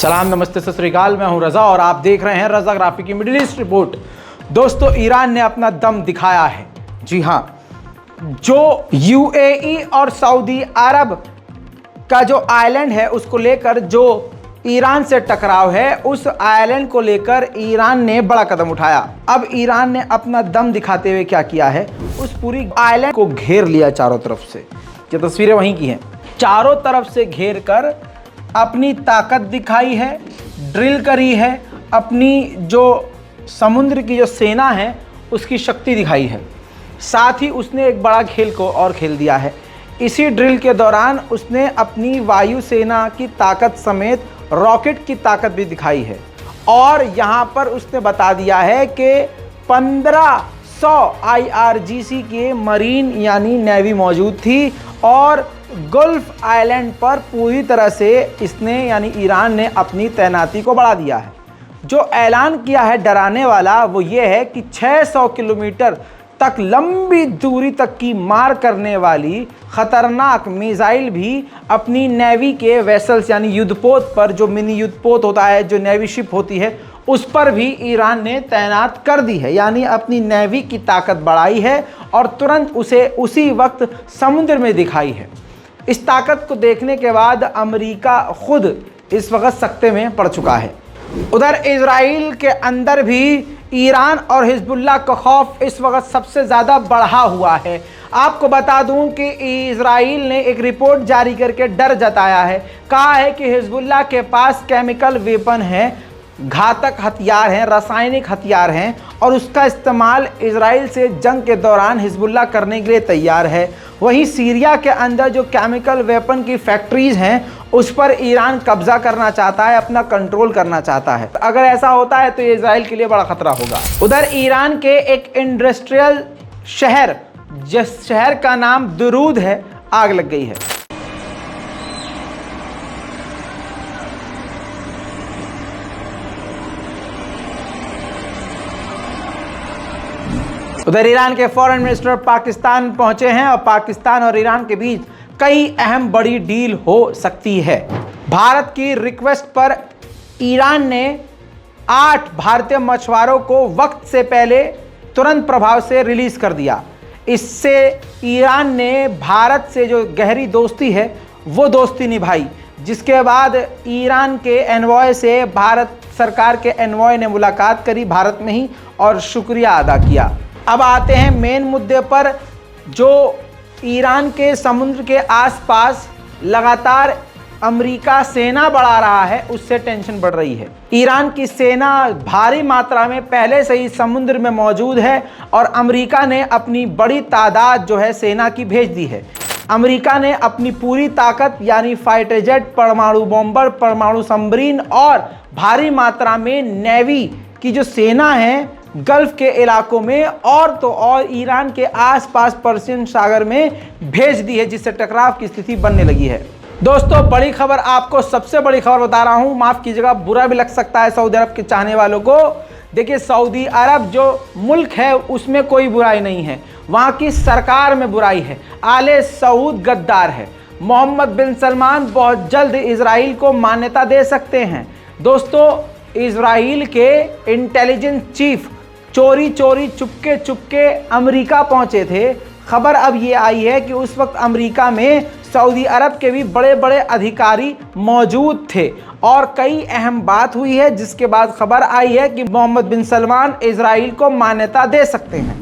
सलाम, नमस्ते, सत श्री अकाल। मैं हूं रज़ा और आप देख रहे हैं रज़ा ग्राफी की मिडिल ईस्ट रिपोर्ट। दोस्तों, ईरान ने अपना दम दिखाया है। जी हां, जो यूएई और सऊदी अरब का जो आइलैंड है उसको लेकर जो ईरान से टकराव है, उस आइलैंड को लेकर ईरान ने बड़ा कदम उठाया। अब ईरान ने अपना दम दिखाते हुए क्या किया है, उस पूरी आइलैंड को घेर लिया चारों तरफ से। ये तस्वीरें वहीं की हैं। चारों तरफ से घेर कर अपनी ताकत दिखाई है, ड्रिल करी है, अपनी जो समुद्र की जो सेना है उसकी शक्ति दिखाई है। साथ ही उसने एक बड़ा खेल को और खेल दिया है। इसी ड्रिल के दौरान उसने अपनी वायुसेना की ताकत समेत रॉकेट की ताकत भी दिखाई है। और यहाँ पर उसने बता दिया है कि 1500 IRGC के मरीन यानी नेवी मौजूद थी और गल्फ आइलैंड पर पूरी तरह से इसने यानी ईरान ने अपनी तैनाती को बढ़ा दिया है। जो ऐलान किया है डराने वाला वो ये है कि 600 किलोमीटर तक लंबी दूरी तक की मार करने वाली खतरनाक मिसाइल भी अपनी नेवी के वेसल्स यानी युद्धपोत पर, जो मिनी युद्धपोत होता है, जो नेवी शिप होती है, उस पर भी ईरान ने तैनात कर दी है। यानी अपनी नेवी की ताकत बढ़ाई है और तुरंत उसे उसी वक्त समुद्र में दिखाई है। इस ताकत को देखने के बाद अमेरिका खुद इस वक्त सकते में पड़ चुका है। उधर इजराइल के अंदर भी ईरान और हिजबुल्लाह का खौफ इस वक्त सबसे ज़्यादा बढ़ा हुआ है। आपको बता दूं कि इजराइल ने एक रिपोर्ट जारी करके डर जताया है। कहा है कि हिजबुल्लाह के पास केमिकल वेपन है, घातक हथियार हैं, रासायनिक हथियार हैं और उसका इस्तेमाल इजराइल से जंग के दौरान हिजबुल्लाह करने के लिए तैयार है। वहीं सीरिया के अंदर जो केमिकल वेपन की फैक्ट्रीज हैं उस पर ईरान कब्जा करना चाहता है, अपना कंट्रोल करना चाहता है। अगर ऐसा होता है तो ये इजराइल के लिए बड़ा खतरा होगा। उधर ईरान के एक इंडस्ट्रियल शहर, जिस शहर का नाम दुरूद है, आग लग गई है। उधर ईरान के फॉरेन मिनिस्टर पाकिस्तान पहुंचे हैं और पाकिस्तान और ईरान के बीच कई अहम बड़ी डील हो सकती है। भारत की रिक्वेस्ट पर ईरान ने 8 भारतीय मछुआरों को वक्त से पहले तुरंत प्रभाव से रिलीज कर दिया। इससे ईरान ने भारत से जो गहरी दोस्ती है वो दोस्ती निभाई, जिसके बाद ईरान के एनवॉय से भारत सरकार के एनवॉय ने मुलाकात करी भारत में ही और शुक्रिया अदा किया। अब आते हैं मेन मुद्दे पर। जो ईरान के समुद्र के आसपास लगातार अमेरिका सेना बढ़ा रहा है, उससे टेंशन बढ़ रही है। ईरान की सेना भारी मात्रा में पहले से ही समुद्र में मौजूद है और अमेरिका ने अपनी बड़ी तादाद जो है सेना की भेज दी है। अमेरिका ने अपनी पूरी ताकत यानी फाइटर जेट, परमाणु बॉम्बर, परमाणु सबमरीन और भारी मात्रा में नेवी की जो सेना है गल्फ के इलाकों में और तो और ईरान के आसपास पर्शियन सागर में भेज दी है, जिससे टकराव की स्थिति बनने लगी है। दोस्तों, बड़ी खबर, आपको सबसे बड़ी खबर बता रहा हूं। माफ कीजिएगा, बुरा भी लग सकता है सऊदी अरब के चाहने वालों को। देखिए, सऊदी अरब जो मुल्क है उसमें कोई बुराई नहीं है, वहां की सरकार में बुराई है। आले सऊद गद्दार है। मोहम्मद बिन सलमान बहुत जल्द इजराइल को मान्यता दे सकते हैं। दोस्तों, इजराइल के इंटेलिजेंस चीफ चोरी चोरी चुपके चुपके अमेरिका पहुंचे थे। खबर अब ये आई है कि उस वक्त अमेरिका में सऊदी अरब के भी बड़े बड़े अधिकारी मौजूद थे और कई अहम बात हुई है, जिसके बाद खबर आई है कि मोहम्मद बिन सलमान इजराइल को मान्यता दे सकते हैं।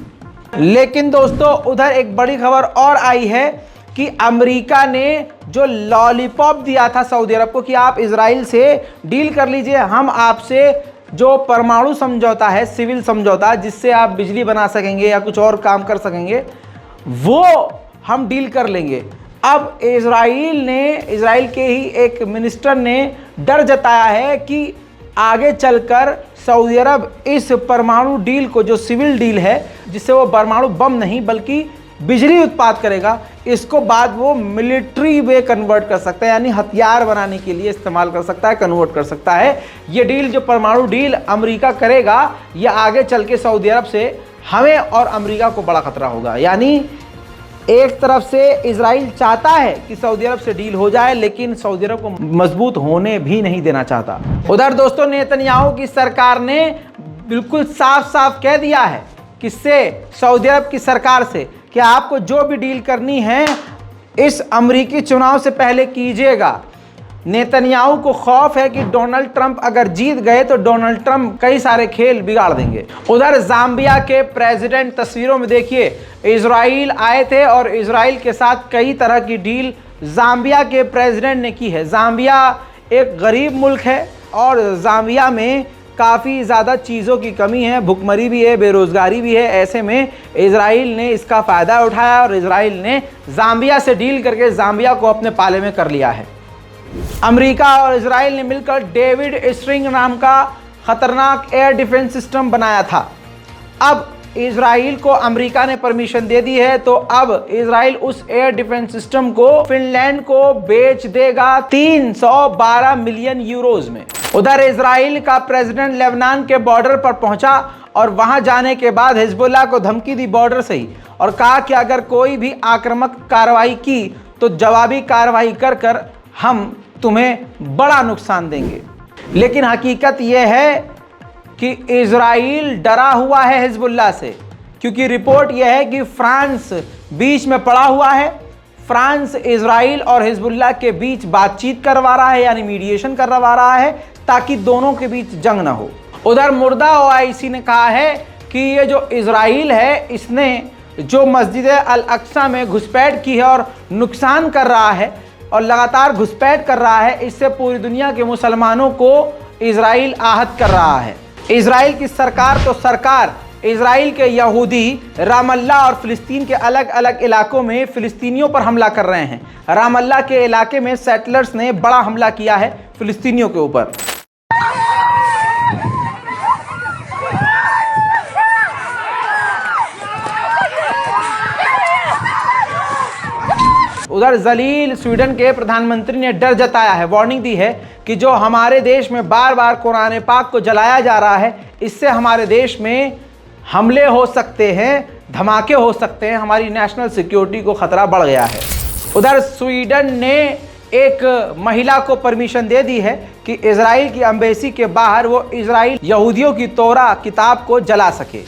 लेकिन दोस्तों, उधर एक बड़ी खबर और आई है कि अमेरिका ने जो लॉलीपॉप दिया था सऊदी अरब को कि आप इजराइल से डील कर लीजिए, हम आपसे जो परमाणु समझौता है, सिविल समझौता, जिससे आप बिजली बना सकेंगे या कुछ और काम कर सकेंगे, वो हम डील कर लेंगे। अब इजराइल के ही एक मिनिस्टर ने डर जताया है कि आगे चलकर सऊदी अरब इस परमाणु डील को, जो सिविल डील है जिससे वो परमाणु बम नहीं बल्कि बिजली उत्पाद करेगा, इसको बाद वो मिलिट्री में कन्वर्ट कर सकता है, यानी हथियार बनाने के लिए इस्तेमाल कर सकता है, कन्वर्ट कर सकता है। ये डील, जो परमाणु डील अमेरिका करेगा, ये आगे चल के सऊदी अरब से हमें और अमेरिका को बड़ा खतरा होगा। यानी एक तरफ से इजराइल चाहता है कि सऊदी अरब से डील हो जाए, लेकिन सऊदी अरब को मजबूत होने भी नहीं देना चाहता। उधर दोस्तों नेतन्याहू की सरकार ने बिल्कुल साफ साफ कह दिया है किससे, सऊदी अरब की सरकार से, कि आपको जो भी डील करनी है इस अमेरिकी चुनाव से पहले कीजिएगा। नेतन्याहू को खौफ है कि डोनाल्ड ट्रंप अगर जीत गए तो डोनाल्ड ट्रंप कई सारे खेल बिगाड़ देंगे। उधर जाम्बिया के प्रेसिडेंट, तस्वीरों में देखिए, इजराइल आए थे और इजराइल के साथ कई तरह की डील जाम्बिया के प्रेसिडेंट ने की है। जाम्बिया एक गरीब मुल्क है और जाम्बिया में काफ़ी ज़्यादा चीज़ों की कमी है, भुखमरी भी है, बेरोज़गारी भी है। ऐसे में इजराइल ने इसका फ़ायदा उठाया और इजराइल ने जाम्बिया से डील करके जाम्बिया को अपने पाले में कर लिया है। अमेरिका और इजराइल ने मिलकर डेविड स्ट्रिंग नाम का खतरनाक एयर डिफेंस सिस्टम बनाया था। अब इजराइल को अमेरिका ने परमिशन दे दी है, तो अब इजराइल उस एयर डिफेंस सिस्टम को फिनलैंड को बेच देगा 312 मिलियन यूरोज में। उधर इजराइल का प्रेसिडेंट लेबनान के बॉर्डर पर पहुंचा और वहां जाने के बाद हिजबुल्लाह को धमकी दी बॉर्डर से ही, और कहा कि अगर कोई भी आक्रामक कार्रवाई की तो जवाबी कार्रवाई कर कर हम तुम्हें बड़ा नुकसान देंगे। लेकिन हकीकत यह है कि इजराइल डरा हुआ है हिजबुल्लाह से, क्योंकि रिपोर्ट यह है कि फ्रांस बीच में पड़ा हुआ है। फ्रांस इजराइल और हिजबुल्लाह के बीच बातचीत करवा रहा है, यानी मीडिएशन करवा रहा है, ताकि दोनों के बीच जंग ना हो। उधर मुर्दा ओआईसी ने कहा है कि ये जो इजराइल है, इसने जो मस्जिद अल अक्सा में घुसपैठ की है और नुकसान कर रहा है और लगातार घुसपैठ कर रहा है, इससे पूरी दुनिया के मुसलमानों को इजराइल आहत कर रहा है। इजराइल की सरकार तो सरकार इजराइल के यहूदी रामल्ला और फिलिस्तीन के अलग अलग इलाकों में फिलिस्तीनियों पर हमला कर रहे हैं। रामल्ला के इलाके में सेटलर्स ने बड़ा हमला किया है फिलिस्तीनियों के ऊपर। उधर जलील स्वीडन के प्रधानमंत्री ने डर जताया है, वार्निंग दी है कि जो हमारे देश में बार बार कुरान पाक को जलाया जा रहा है, इससे हमारे देश में हमले हो सकते हैं, धमाके हो सकते हैं, हमारी नेशनल सिक्योरिटी को खतरा बढ़ गया है। उधर स्वीडन ने एक महिला को परमिशन दे दी है कि इजराइल की एम्बेसी के बाहर वो इजराइल यहूदियों की तोरा किताब को जला सके।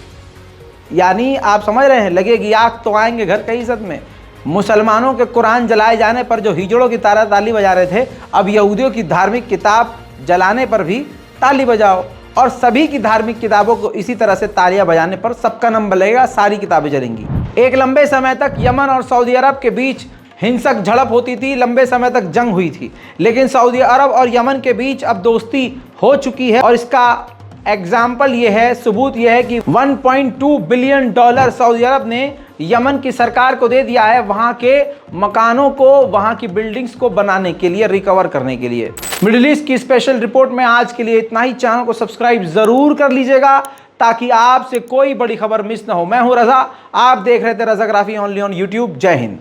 यानी आप समझ रहे हैं, लगेगी आग तो आएंगे घर की इज्जत में। मुसलमानों के कुरान जलाए जाने पर जो हिजड़ों की तरह ताली बजा रहे थे, अब यहूदियों की धार्मिक किताब जलाने पर भी ताली बजाओ, और सभी की धार्मिक किताबों को इसी तरह से तालियां बजाने पर सबका नाम बलेगा, सारी किताबें जलेंगी। एक लंबे समय तक यमन और सऊदी अरब के बीच हिंसक झड़प होती थी, लंबे समय तक जंग हुई थी, लेकिन सऊदी अरब और यमन के बीच अब दोस्ती हो चुकी है। और इसका एग्जाम्पल ये है, सबूत ये है कि 1.2 बिलियन डॉलर सऊदी अरब ने यमन की सरकार को दे दिया है, वहां के मकानों को, वहां की बिल्डिंग्स को बनाने के लिए, रिकवर करने के लिए। मिडिल ईस्ट की स्पेशल रिपोर्ट में आज के लिए इतना ही। चैनल को सब्सक्राइब जरूर कर लीजिएगा ताकि आपसे कोई बड़ी खबर मिस ना हो। मैं हूं रजा, आप देख रहे थे रजाग्राफी ओनली ऑन यूट्यूब। जय हिंद।